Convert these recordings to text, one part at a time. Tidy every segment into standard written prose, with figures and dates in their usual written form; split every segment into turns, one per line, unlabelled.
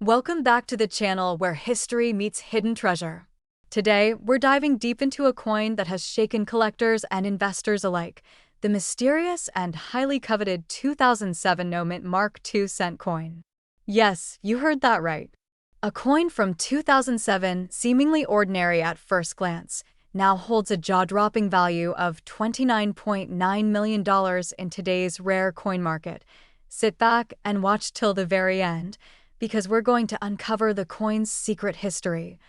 Welcome back to the channel where history meets hidden treasure. Today, we're diving deep into a coin that has shaken collectors and investors alike, the mysterious and highly coveted 2007 no-mint Mark II cent coin. Yes, you heard that right. A coin from 2007, seemingly ordinary at first glance, now holds a jaw-dropping value of $29.9 million in today's rare coin market. Sit back and watch till the very end, because we're going to uncover the coin's secret history,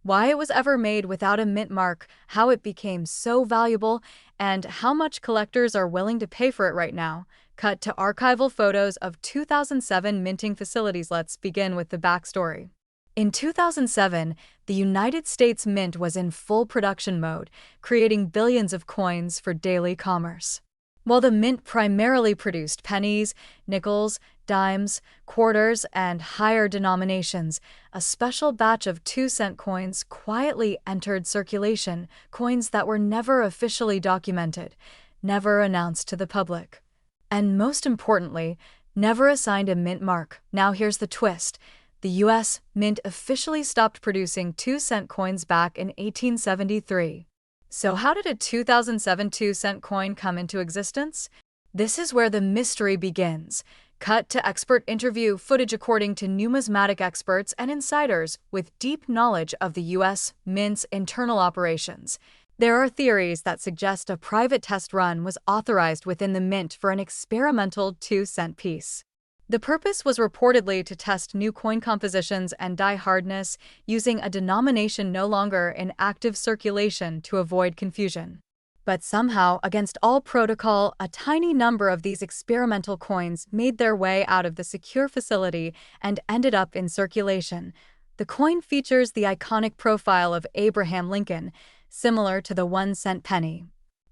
why it was ever made without a mint mark, how it became so valuable, and how much collectors are willing to pay for it right now. Cut to archival photos of 2007 minting facilities. Let's begin with the backstory. In 2007, the United States Mint was in full production mode, creating billions of coins for daily commerce. While the mint primarily produced pennies, nickels, dimes, quarters, and higher denominations, a special batch of 2-cent coins quietly entered circulation, coins that were never officially documented, never announced to the public, and most importantly, never assigned a mint mark. Now here's the twist. The U.S. Mint officially stopped producing 2-cent coins back in 1873. So how did a 2007 2-cent coin come into existence? This is where the mystery begins. Cut to expert interview footage. According to numismatic experts and insiders with deep knowledge of the U.S. Mint's internal operations, there are theories that suggest a private test run was authorized within the mint for an experimental 2-cent piece. The purpose was reportedly to test new coin compositions and die hardness using a denomination no longer in active circulation to avoid confusion. But somehow, against all protocol, a tiny number of these experimental coins made their way out of the secure facility and ended up in circulation. The coin features the iconic profile of Abraham Lincoln, similar to the 1-cent penny,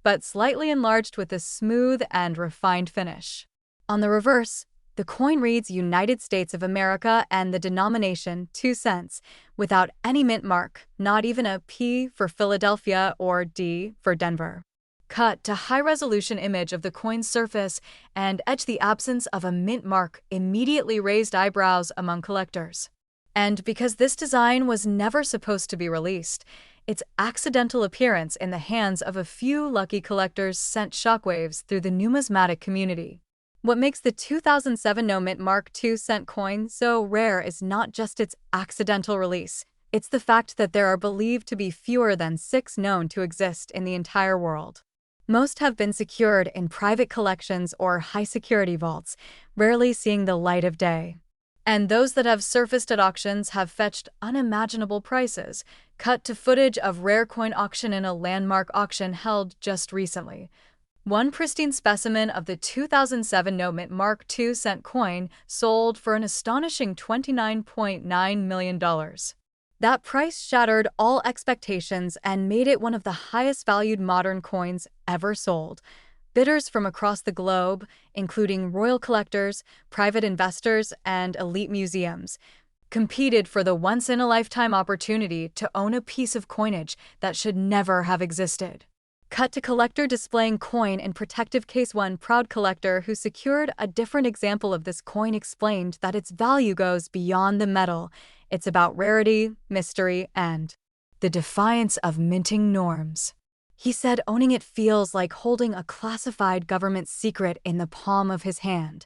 but slightly enlarged with a smooth and refined finish. On the reverse, the coin reads United States of America and the denomination 2 cents, without any mint mark, not even a P for Philadelphia or D for Denver. Cut to high-resolution image of the coin's surface and edge. The absence of a mint mark immediately raised eyebrows among collectors. And because this design was never supposed to be released, its accidental appearance in the hands of a few lucky collectors sent shockwaves through the numismatic community. What makes the 2007 no-mint Mark II cent coin so rare is not just its accidental release. It's the fact that there are believed to be fewer than 6 known to exist in the entire world. Most have been secured in private collections or high-security vaults, rarely seeing the light of day. And those that have surfaced at auctions have fetched unimaginable prices. Cut to footage of rare coin auction in a landmark auction held just recently. One pristine specimen of the 2007 no-mint Mark II cent coin sold for an astonishing $29.9 million. That price shattered all expectations and made it one of the highest-valued modern coins ever sold. Bidders from across the globe, including royal collectors, private investors, and elite museums, competed for the once-in-a-lifetime opportunity to own a piece of coinage that should never have existed. Cut to collector displaying coin in protective case. One proud collector who secured a different example of this coin explained that its value goes beyond the metal. It's about rarity, mystery, and the defiance of minting norms. He said owning it feels like holding a classified government secret in the palm of his hand.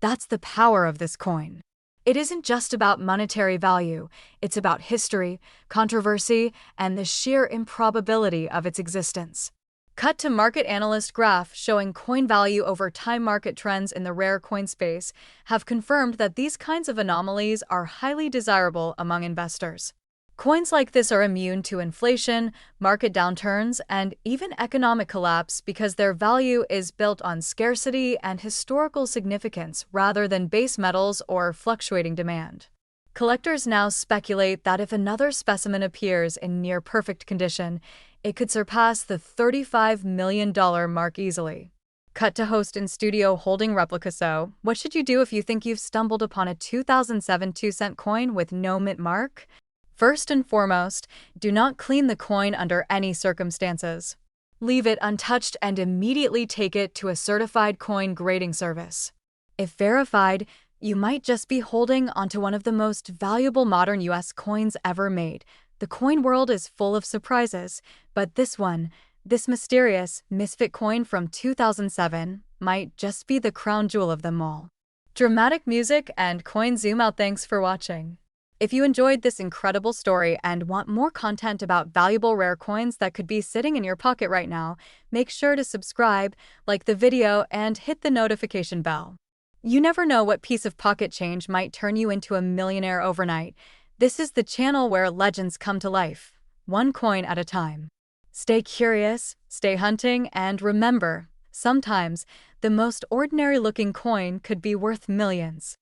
That's the power of this coin. It isn't just about monetary value, it's about history, controversy, and the sheer improbability of its existence. Cut to market analyst graph showing coin value over time. Market trends in the rare coin space have confirmed that these kinds of anomalies are highly desirable among investors. Coins like this are immune to inflation, market downturns, and even economic collapse because their value is built on scarcity and historical significance rather than base metals or fluctuating demand. Collectors now speculate that if another specimen appears in near-perfect condition, it could surpass the $35 million mark easily. Cut to host in studio holding replica. So, what should you do if you think you've stumbled upon a 2007 2-cent coin with no mint mark? First and foremost, do not clean the coin under any circumstances. Leave it untouched and immediately take it to a certified coin grading service. If verified, You might just be holding onto one of the most valuable modern US coins ever made. The coin world is full of surprises, but this mysterious misfit coin from 2007, might just be the crown jewel of them all. Dramatic music and coin zoom out. Thanks for watching. If you enjoyed this incredible story and want more content about valuable rare coins that could be sitting in your pocket right now, make sure to subscribe, like the video, and hit the notification bell. You never know what piece of pocket change might turn you into a millionaire overnight. This is the channel where legends come to life, one coin at a time. Stay curious, stay hunting, and remember, sometimes the most ordinary-looking coin could be worth millions.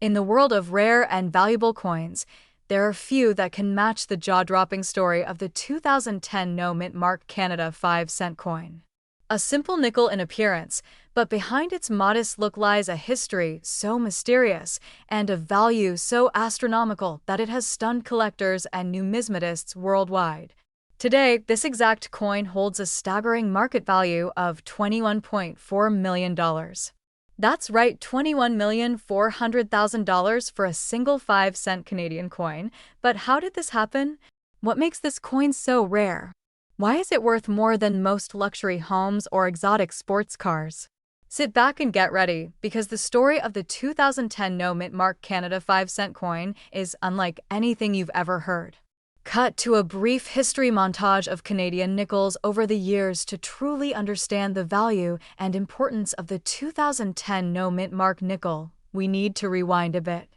In the world of rare and valuable coins, there are few that can match the jaw-dropping story of the 2010 No Mint Mark Canada 5-cent coin. A simple nickel in appearance, but behind its modest look lies a history so mysterious and a value so astronomical that it has stunned collectors and numismatists worldwide. Today, this exact coin holds a staggering market value of $21.4 million. That's right, $21,400,000 for a single 5-cent Canadian coin. But how did this happen? What makes this coin so rare? Why is it worth more than most luxury homes or exotic sports cars? Sit back and get ready, because the story of the 2010 No Mint Mark Canada 5-cent coin is unlike anything you've ever heard. Cut to a brief history montage of Canadian nickels over the years to truly understand the value and importance of the 2010 No Mint Mark nickel. We need to rewind a bit.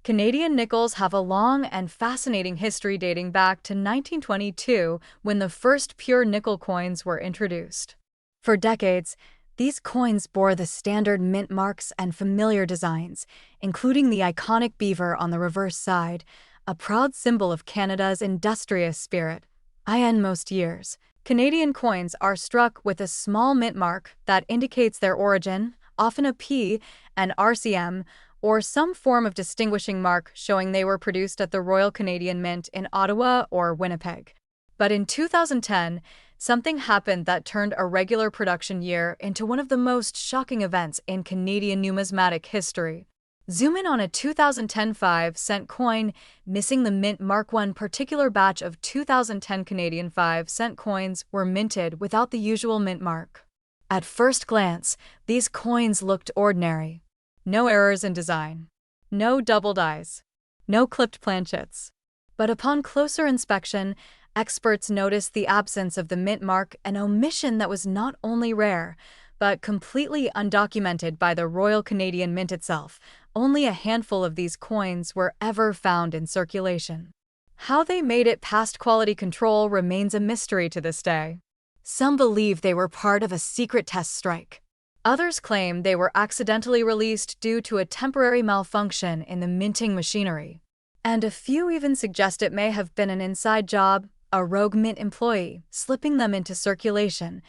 Canadian nickels have a long and fascinating history dating back to 1922, when the first pure nickel coins were introduced. For decades, these coins bore the standard mint marks and familiar designs, including the iconic beaver on the reverse side, a proud symbol of Canada's industrious spirit. In most years, Canadian coins are struck with a small mint mark that indicates their origin, often a P, an RCM, or some form of distinguishing mark showing they were produced at the Royal Canadian Mint in Ottawa or Winnipeg. But in 2010, something happened that turned a regular production year into one of the most shocking events in Canadian numismatic history. Zoom in on a 2010 5-cent coin, missing the mint mark. One particular batch of 2010 Canadian 5-cent coins were minted without the usual mint mark. At first glance, these coins looked ordinary. No errors in design. No doubled eyes. No clipped planchets. But upon closer inspection, experts noticed the absence of the mint mark, an omission that was not only rare, but completely undocumented by the Royal Canadian Mint itself. Only a handful of these coins were ever found in circulation. How they made it past quality control remains a mystery to this day. Some believe they were part of a secret test strike. Others claim they were accidentally released due to a temporary malfunction in the minting machinery. And a few even suggest it may have been an inside job, a rogue mint employee, slipping them into circulation.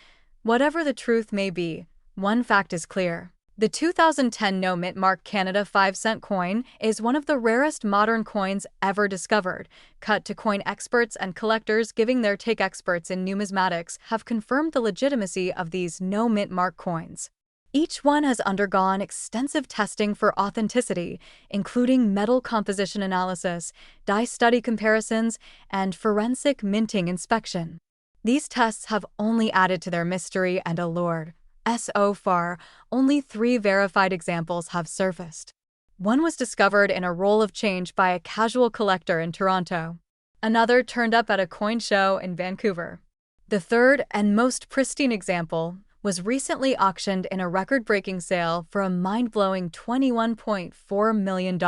Whatever the truth may be, one fact is clear. The 2010 No Mint Mark Canada 5-cent coin is one of the rarest modern coins ever discovered. Cut to coin experts and collectors giving their take. Experts in numismatics have confirmed the legitimacy of these No Mint Mark coins. Each one has undergone extensive testing for authenticity, including metal composition analysis, die study comparisons, and forensic minting inspection. These tests have only added to their mystery and allure. So far, only 3 verified examples have surfaced. One was discovered in a roll of change by a casual collector in Toronto. Another turned up at a coin show in Vancouver. The third and most pristine example was recently auctioned in a record-breaking sale for a mind-blowing $21.4 million.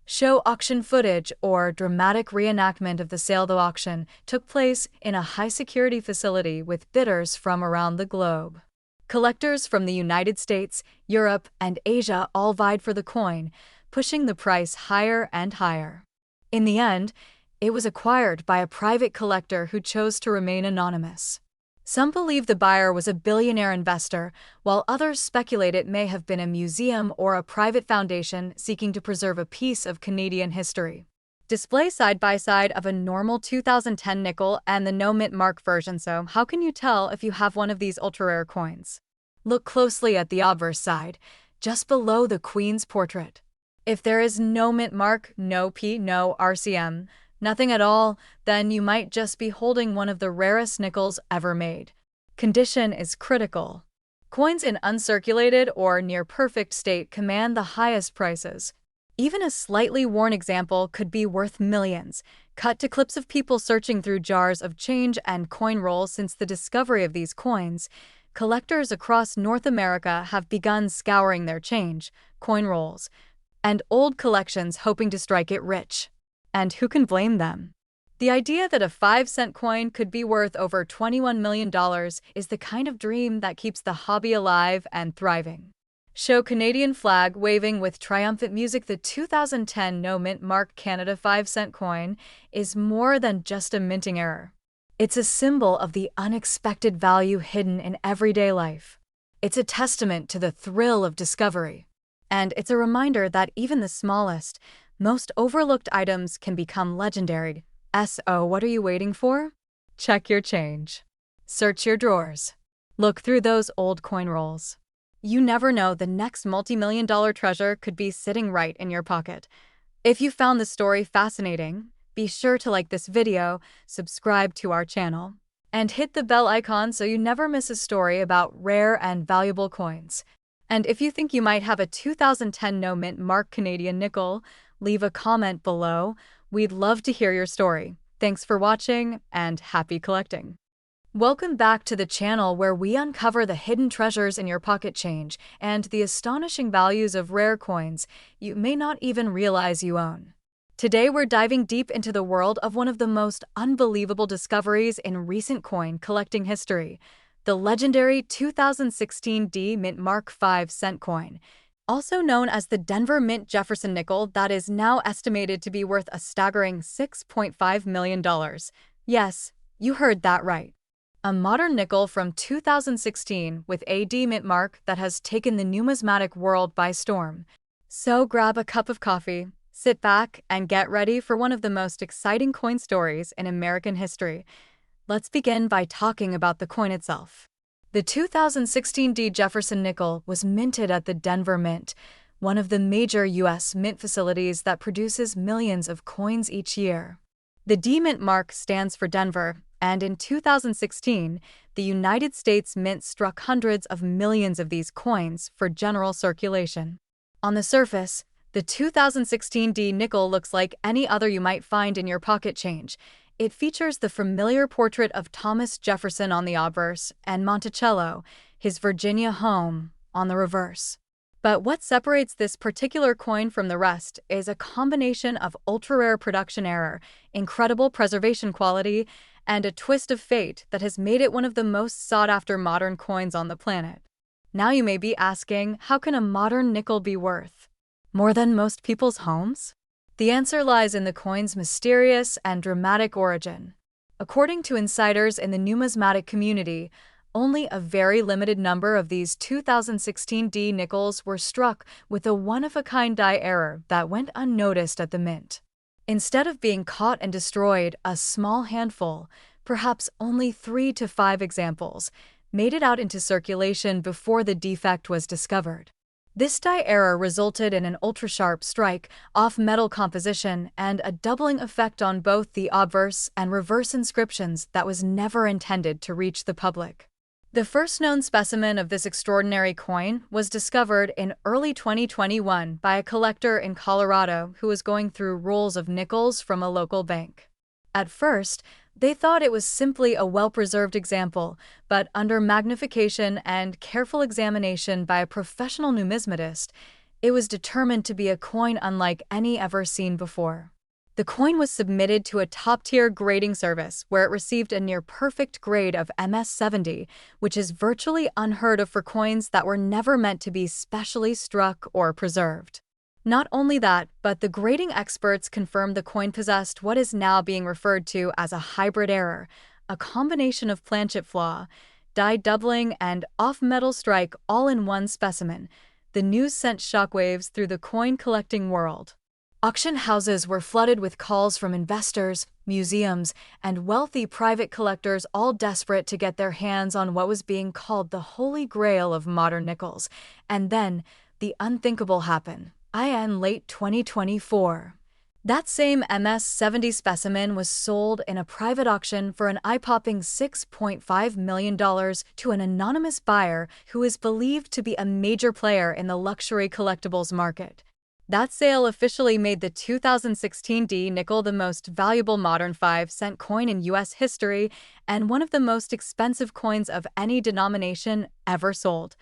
Show auction footage or dramatic reenactment of the sale. The auction took place in a high-security facility with bidders from around the globe. Collectors from the United States, Europe, and Asia all vied for the coin, pushing the price higher and higher. In the end, it was acquired by a private collector who chose to remain anonymous. Some believe the buyer was a billionaire investor, while others speculate it may have been a museum or a private foundation seeking to preserve a piece of Canadian history. Display side by side of a normal 2010 nickel and the No Mint Mark version. So, how can you tell if you have one of these ultra-rare coins? Look closely at the obverse side, just below the Queen's portrait. If there is no mint mark, no P, no RCM, nothing at all, then you might just be holding one of the rarest nickels ever made. Condition is critical. Coins in uncirculated or near perfect state command the highest prices. Even a slightly worn example could be worth millions. Cut to clips of people searching through jars of change and coin rolls. Since the discovery of these coins, collectors across North America have begun scouring their change, coin rolls, and old collections hoping to strike it rich. And who can blame them? The idea that a 5-cent coin could be worth over $21 million is the kind of dream that keeps the hobby alive and thriving. Show Canadian flag waving with triumphant music. The 2010 no mint mark Canada 5-cent coin is more than just a minting error. It's a symbol of the unexpected value hidden in everyday life. It's a testament to the thrill of discovery. And it's a reminder that even the smallest, most overlooked items can become legendary. So what are you waiting for? Check your change. Search your drawers. Look through those old coin rolls. You never know, the next multi-million-dollar treasure could be sitting right in your pocket. If you found this story fascinating, be sure to like this video, subscribe to our channel, and hit the bell icon so you never miss a story about rare and valuable coins. And if you think you might have a 2010 no mint mark Canadian nickel, leave a comment below. We'd love to hear your story. Thanks for watching, and happy collecting. Welcome back to the channel where we uncover the hidden treasures in your pocket change and the astonishing values of rare coins you may not even realize you own. Today we're diving deep into the world of one of the most unbelievable discoveries in recent coin collecting history, the legendary 2016 D mint mark 5-cent coin, also known as the Denver Mint Jefferson nickel, that is now estimated to be worth a staggering $6.5 million. Yes, you heard that right. A modern nickel from 2016 with a D mint mark that has taken the numismatic world by storm. So grab a cup of coffee, sit back, and get ready for one of the most exciting coin stories in American history. Let's begin by talking about the coin itself. The 2016 D Jefferson nickel was minted at the Denver Mint, one of the major U.S. mint facilities that produces millions of coins each year. The D mint mark stands for Denver, and in 2016, the United States Mint struck hundreds of millions of these coins for general circulation. On the surface, the 2016 D nickel looks like any other you might find in your pocket change. It features the familiar portrait of Thomas Jefferson on the obverse and Monticello, his Virginia home, on the reverse. But what separates this particular coin from the rest is a combination of ultra-rare production error, incredible preservation quality, and a twist of fate that has made it one of the most sought-after modern coins on the planet. Now you may be asking, how can a modern nickel be worth more than most people's homes? The answer lies in the coin's mysterious and dramatic origin. According to insiders in the numismatic community, only a very limited number of these 2016 D nickels were struck with a one-of-a-kind die error that went unnoticed at the mint. Instead of being caught and destroyed, a small handful, perhaps only 3 to 5 examples, made it out into circulation before the defect was discovered. This die error resulted in an ultra-sharp strike, off-metal composition, and a doubling effect on both the obverse and reverse inscriptions that was never intended to reach the public. The first known specimen of this extraordinary coin was discovered in early 2021 by a collector in Colorado who was going through rolls of nickels from a local bank. At first, they thought it was simply a well-preserved example, but under magnification and careful examination by a professional numismatist, it was determined to be a coin unlike any ever seen before. The coin was submitted to a top-tier grading service where it received a near-perfect grade of MS-70, which is virtually unheard of for coins that were never meant to be specially struck or preserved. Not only that, but the grading experts confirmed the coin possessed what is now being referred to as a hybrid error, a combination of planchet flaw, die doubling, and off-metal strike all in one specimen. The news sent shockwaves through the coin-collecting world. Auction houses were flooded with calls from investors, museums, and wealthy private collectors, all desperate to get their hands on what was being called the holy grail of modern nickels. And then, the unthinkable happened. in late 2024. That same MS-70 specimen was sold in a private auction for an eye-popping $6.5 million to an anonymous buyer who is believed to be a major player in the luxury collectibles market. That sale officially made the 2016 D nickel the most valuable modern 5-cent coin in U.S. history and one of the most expensive coins of any denomination ever sold.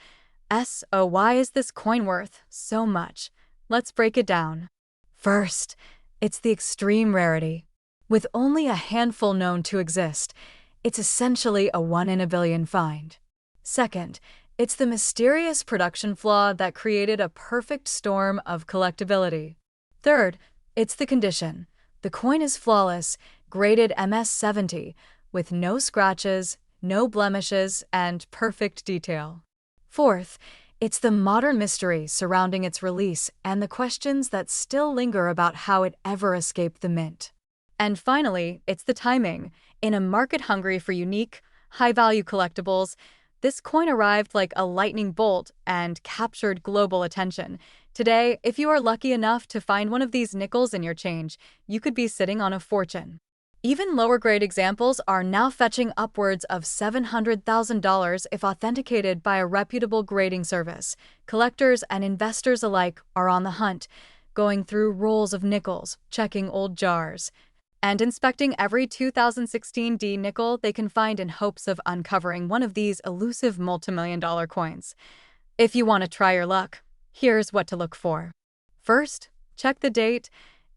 So why is this coin worth so much? Let's break it down. First, it's the extreme rarity. With only a handful known to exist, it's essentially a 1 in a billion find. Second, it's the mysterious production flaw that created a perfect storm of collectability. Third, it's the condition. The coin is flawless, graded MS-70, with no scratches, no blemishes, and perfect detail. Fourth, it's the modern mystery surrounding its release and the questions that still linger about how it ever escaped the mint. And finally, it's the timing. In a market hungry for unique, high-value collectibles, this coin arrived like a lightning bolt and captured global attention. Today, if you are lucky enough to find one of these nickels in your change, you could be sitting on a fortune. Even lower-grade examples are now fetching upwards of $700,000 if authenticated by a reputable grading service. Collectors and investors alike are on the hunt, going through rolls of nickels, checking old jars, and inspecting every 2016 D nickel they can find in hopes of uncovering one of these elusive multimillion-dollar coins. If you want to try your luck, here's what to look for. First, check the date.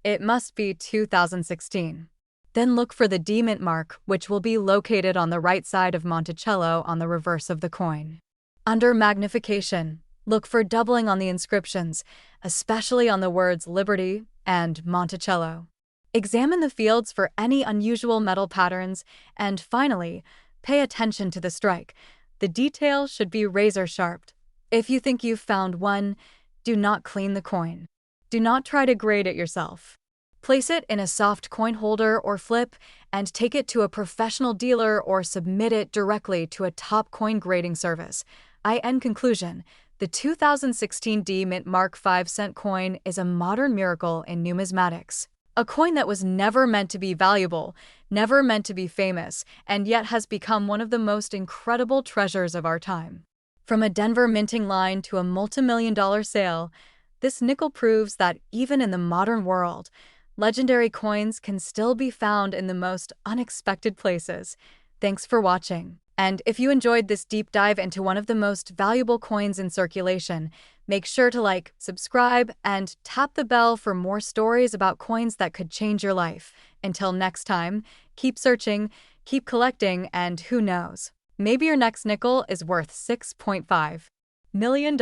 It must be 2016. Then look for the D mint mark, which will be located on the right side of Monticello on the reverse of the coin. Under magnification, look for doubling on the inscriptions, especially on the words Liberty and Monticello. Examine the fields for any unusual metal patterns, and finally, pay attention to the strike. The detail should be razor-sharp. If you think you've found one, do not clean the coin. Do not try to grade it yourself. Place it in a soft coin holder or flip and take it to a professional dealer or submit it directly to a top coin grading service. In conclusion, the 2016 D Mint Mark 5-cent coin is a modern miracle in numismatics. A coin that was never meant to be valuable, never meant to be famous, and yet has become one of the most incredible treasures of our time. From a Denver minting line to a multimillion-dollar sale, this nickel proves that even in the modern world, legendary coins can still be found in the most unexpected places. Thanks for watching. And if you enjoyed this deep dive into one of the most valuable coins in circulation, make sure to like, subscribe, and tap the bell for more stories about coins that could change your life. Until next time, keep searching, keep collecting, and who knows, maybe your next nickel is worth $6.5 million.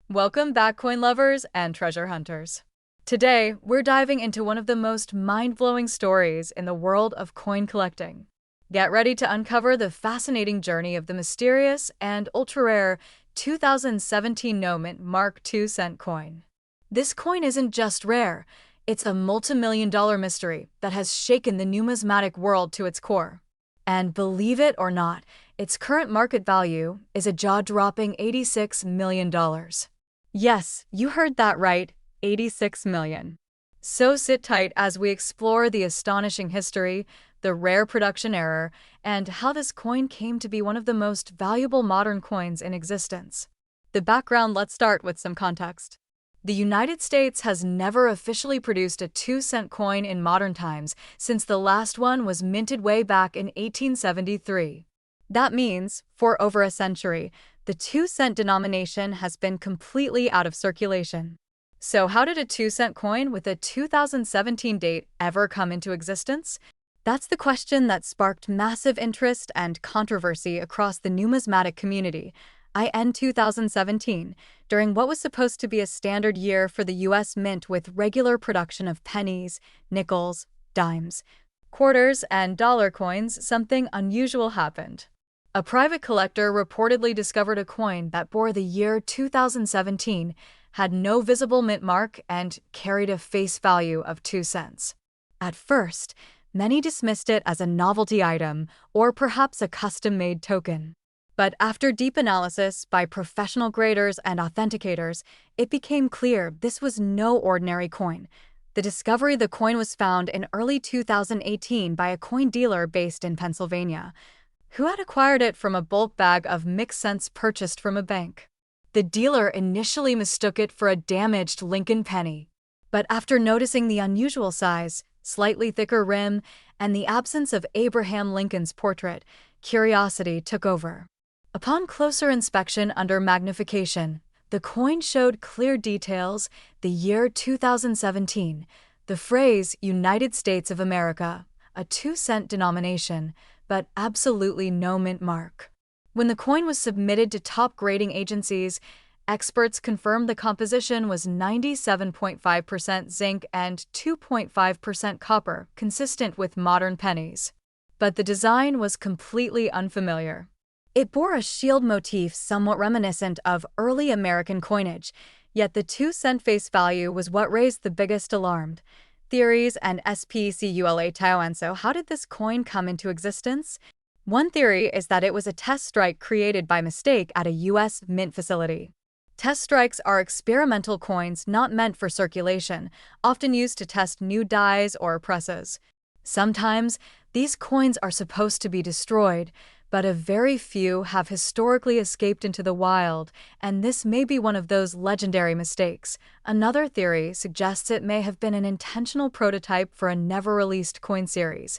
Welcome back, coin lovers and treasure hunters. Today, we're diving into one of the most mind-blowing stories in the world of coin collecting. Get ready to uncover the fascinating journey of the mysterious and ultra-rare 2017 No Mint Mark 2-cent coin. This coin isn't just rare, it's a multi-million-dollar mystery that has shaken the numismatic world to its core. And believe it or not, its current market value is a jaw-dropping $86 million. Yes, you heard that right. 86 million. So sit tight as we explore the astonishing history, the rare production error, and how this coin came to be one of the most valuable modern coins in existence. The background. Let's start with some context. The United States has never officially produced a 2-cent coin in modern times since the last one was minted way back in 1873. That means, for over a century, the 2-cent denomination has been completely out of circulation. So how did a 2-cent coin with a 2017 date ever come into existence? That's the question that sparked massive interest and controversy across the numismatic community. In 2017, during what was supposed to be a standard year for the U.S. Mint with regular production of pennies, nickels, dimes, quarters, and dollar coins, something unusual happened. A private collector reportedly discovered a coin that bore the year 2017, had no visible mint mark, and carried a face value of 2 cents. At first, many dismissed it as a novelty item or perhaps a custom-made token. But after deep analysis by professional graders and authenticators, it became clear this was no ordinary coin. The discovery the coin was found in early 2018 by a coin dealer based in Pennsylvania, who had acquired it from a bulk bag of mixed cents purchased from a bank. The dealer initially mistook it for a damaged Lincoln penny. But after noticing the unusual size, slightly thicker rim, and the absence of Abraham Lincoln's portrait, curiosity took over. Upon closer inspection under magnification, the coin showed clear details: the year 2017, the phrase United States of America, a 2-cent denomination, but absolutely no mint mark. When the coin was submitted to top grading agencies, experts confirmed the composition was 97.5% zinc and 2.5% copper, consistent with modern pennies. But the design was completely unfamiliar. It bore a shield motif somewhat reminiscent of early American coinage, yet the 2-cent face value was what raised the biggest alarm. Theories and SPCULA Taiwanso. How did this coin come into existence? One theory is that it was a test strike created by mistake at a U.S. mint facility. Test strikes are experimental coins not meant for circulation, often used to test new dies or presses. Sometimes, these coins are supposed to be destroyed, but a very few have historically escaped into the wild, and this may be one of those legendary mistakes. Another theory suggests it may have been an intentional prototype for a never-released coin series,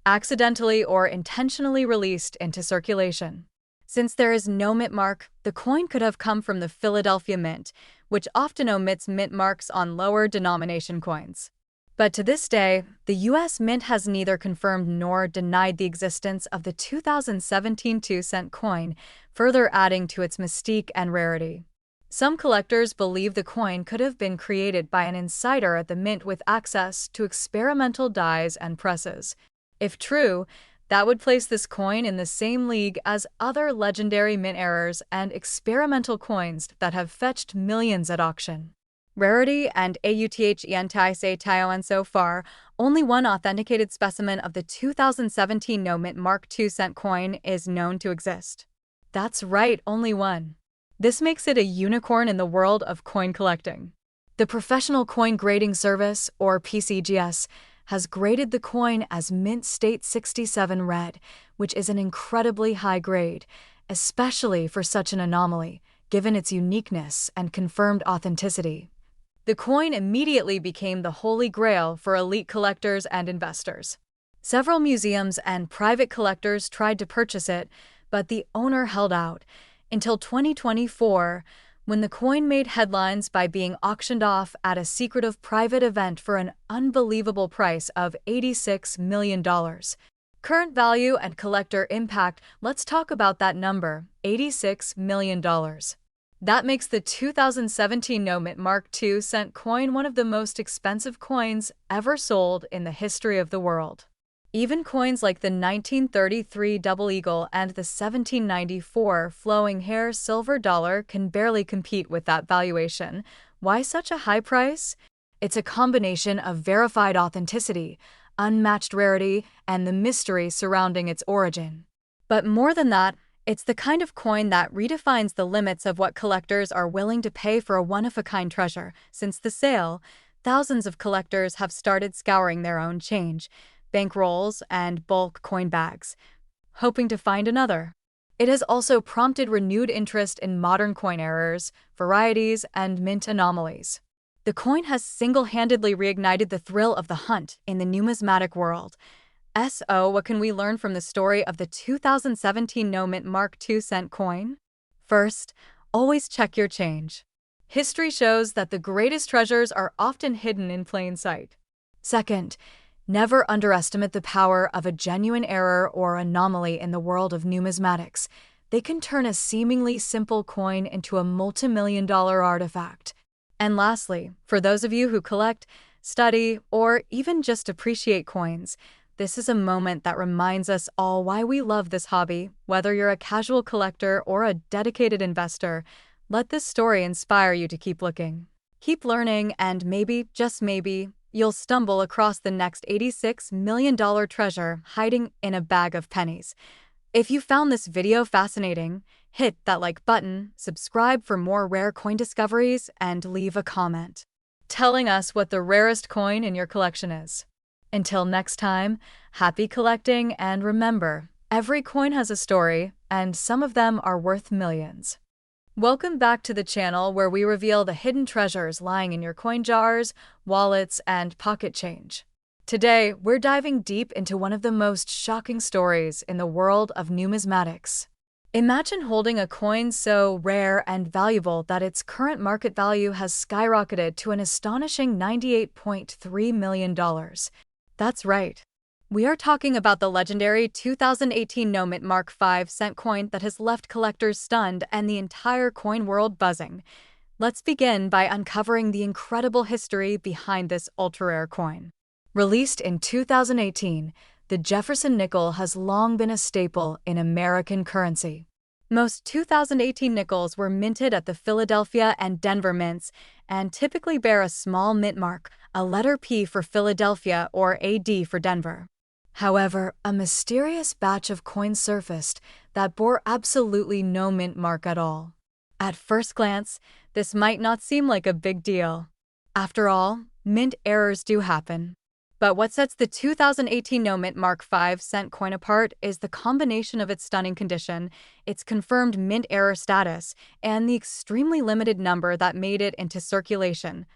accidentally or intentionally released into circulation. Since there is no mint mark, the coin could have come from the Philadelphia Mint, which often omits mint marks on lower denomination coins. But to this day, the U.S. Mint has neither confirmed nor denied the existence of the 2017 2-cent coin, further adding to its mystique and rarity. Some collectors believe the coin could have been created by an insider at the mint with access to experimental dies and presses. If true, that would place this coin in the same league as other legendary mint errors and experimental coins that have fetched millions at auction. Rarity and AUTHENTISE Taiwan. So far, only one authenticated specimen of the 2017 no mint mark 2-cent coin is known to exist. That's right, only one. This makes it a unicorn in the world of coin collecting. The Professional Coin Grading Service, or PCGS, has graded the coin as Mint State 67 Red, which is an incredibly high grade, especially for such an anomaly, given its uniqueness and confirmed authenticity. The coin immediately became the holy grail for elite collectors and investors. Several museums and private collectors tried to purchase it, but the owner held out until 2024, when the coin made headlines by being auctioned off at a secretive private event for an unbelievable price of $86 million. Current value and collector impact. Let's talk about that number, $86 million. That makes the 2017 no mint mark 2-cent coin one of the most expensive coins ever sold in the history of the world. Even coins like the 1933 Double Eagle and the 1794 Flowing Hair Silver Dollar can barely compete with that valuation. Why such a high price? It's a combination of verified authenticity, unmatched rarity, and the mystery surrounding its origin. But more than that, it's the kind of coin that redefines the limits of what collectors are willing to pay for a one-of-a-kind treasure. Since the sale, thousands of collectors have started scouring their own change, bankrolls, and bulk coin bags, hoping to find another. It has also prompted renewed interest in modern coin errors, varieties, and mint anomalies. The coin has single-handedly reignited the thrill of the hunt in the numismatic world. So, what can we learn from the story of the 2017 no mint mark 2-cent coin? First, always check your change. History shows that the greatest treasures are often hidden in plain sight. Second, never underestimate the power of a genuine error or anomaly in the world of numismatics. They can turn a seemingly simple coin into a multi-million-dollar artifact. And lastly, for those of you who collect, study, or even just appreciate coins, this is a moment that reminds us all why we love this hobby. Whether you're a casual collector or a dedicated investor, let this story inspire you to keep looking. Keep learning, and maybe, just maybe, you'll stumble across the next $86 million treasure hiding in a bag of pennies. If you found this video fascinating, hit that like button, subscribe for more rare coin discoveries, and leave a comment telling us what the rarest coin in your collection is. Until next time, happy collecting, and remember, every coin has a story, and some of them are worth millions. Welcome back to the channel where we reveal the hidden treasures lying in your coin jars, wallets, and pocket change. Today, we're diving deep into one of the most shocking stories in the world of numismatics. Imagine holding a coin so rare and valuable that its current market value has skyrocketed to an astonishing $98.3 million. That's right. We are talking about the legendary 2018 Nomit Mark 5 cent coin that has left collectors stunned and the entire coin world buzzing. Let's begin by uncovering the incredible history behind this ultra-rare coin. Released in 2018, the Jefferson nickel has long been a staple in American currency. Most 2018 nickels were minted at the Philadelphia and Denver mints and typically bear a small mint mark, a letter P for Philadelphia or a D for Denver. However, a mysterious batch of coins surfaced that bore absolutely no mint mark at all. At first glance, this might not seem like a big deal. After all, mint errors do happen. But what sets the 2018 Nomit Mark 5 cent coin apart is the combination of its stunning condition, its confirmed mint error status, and the extremely limited number that made it into circulation.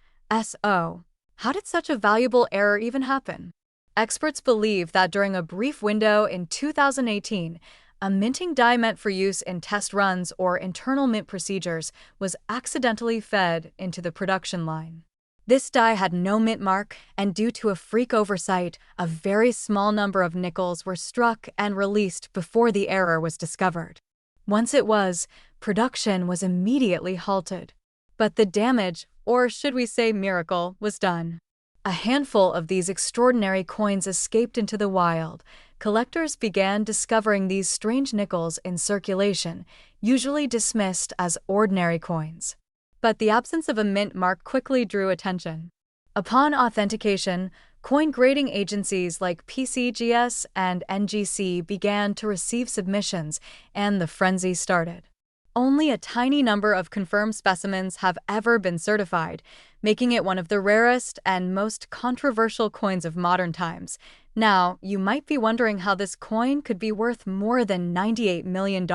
So, how did such a valuable error even happen? Experts believe that during a brief window in 2018, a minting die meant for use in test runs or internal mint procedures was accidentally fed into the production line. This die had no mint mark, and due to a freak oversight, a very small number of nickels were struck and released before the error was discovered. Once it was, production was immediately halted. But the damage, or should we say miracle, was done. A handful of these extraordinary coins escaped into the wild. Collectors began discovering these strange nickels in circulation, usually dismissed as ordinary coins. But the absence of a mint mark quickly drew attention. Upon authentication, coin grading agencies like PCGS and NGC began to receive submissions, and the frenzy started. Only a tiny number of confirmed specimens have ever been certified, making it one of the rarest and most controversial coins of modern times. Now, you might be wondering how this coin could be worth more than $98 million.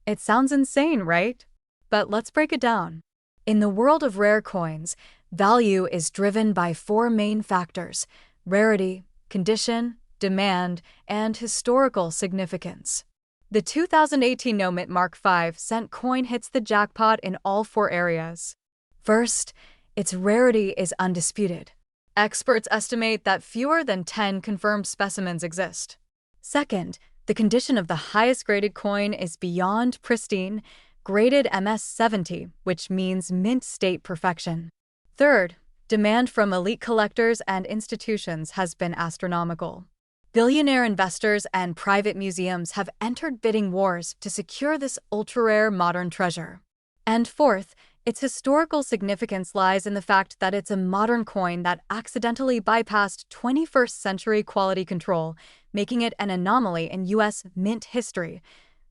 It sounds insane, right? But let's break it down. In the world of rare coins, value is driven by four main factors: rarity, condition, demand, and historical significance. The 2018 Nomit Mark 5 cent coin hits the jackpot in all four areas. First, its rarity is undisputed. Experts estimate that fewer than 10 confirmed specimens exist. Second, the condition of the highest graded coin is beyond pristine, graded MS-70, which means mint state perfection. Third, demand from elite collectors and institutions has been astronomical. Billionaire investors and private museums have entered bidding wars to secure this ultra-rare modern treasure. And fourth, its historical significance lies in the fact that it's a modern coin that accidentally bypassed 21st century quality control, making it an anomaly in U.S. mint history.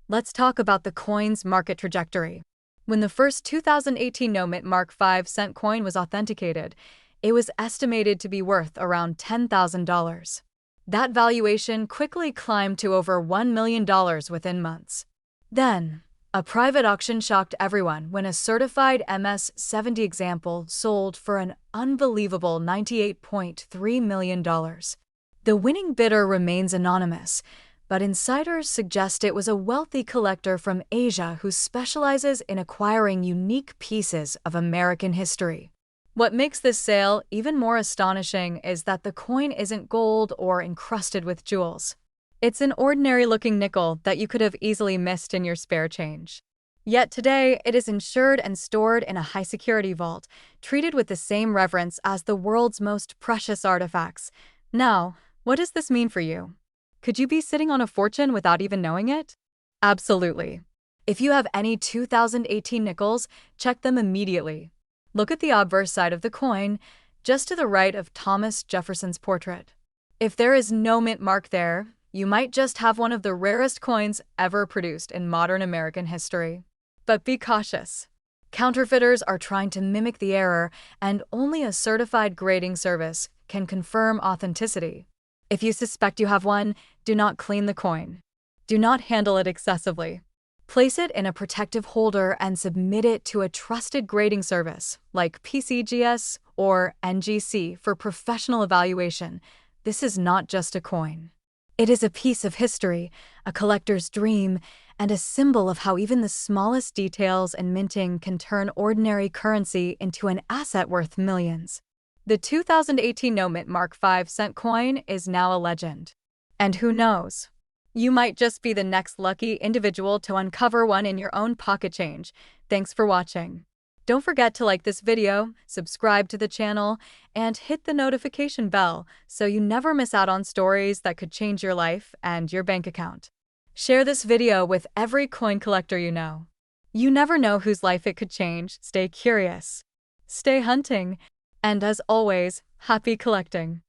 Let's talk about the coin's market trajectory. When the first 2018 Nomit Mark 5 cent coin was authenticated, it was estimated to be worth around $10,000. That valuation quickly climbed to over $1 million within months. Then, a private auction shocked everyone when a certified MS-70 example sold for an unbelievable $98.3 million. The winning bidder remains anonymous, but insiders suggest it was a wealthy collector from Asia who specializes in acquiring unique pieces of American history. What makes this sale even more astonishing is that the coin isn't gold or encrusted with jewels. It's an ordinary-looking nickel that you could have easily missed in your spare change. Yet today, it is insured and stored in a high-security vault, treated with the same reverence as the world's most precious artifacts. Now, what does this mean for you? Could you be sitting on a fortune without even knowing it? Absolutely. If you have any 2018 nickels, check them immediately. Look at the obverse side of the coin, just to the right of Thomas Jefferson's portrait. If there is no mint mark there, you might just have one of the rarest coins ever produced in modern American history. But be cautious. Counterfeiters are trying to mimic the error, and only a certified grading service can confirm authenticity. If you suspect you have one, do not clean the coin. Do not handle it excessively. Place it in a protective holder and submit it to a trusted grading service like PCGS or NGC for professional evaluation. This is not just a coin. It is a piece of history, a collector's dream, and a symbol of how even the smallest details in minting can turn ordinary currency into an asset worth millions. The 2018 No Mint Mark 5-cent coin is now a legend. And who knows? You might just be the next lucky individual to uncover one in your own pocket change. Thanks for watching. Don't forget to like this video, subscribe to the channel, and hit the notification bell so you never miss out on stories that could change your life and your bank account. Share this video with every coin collector you know. You never know whose life it could change. Stay curious, stay hunting, and as always, happy collecting.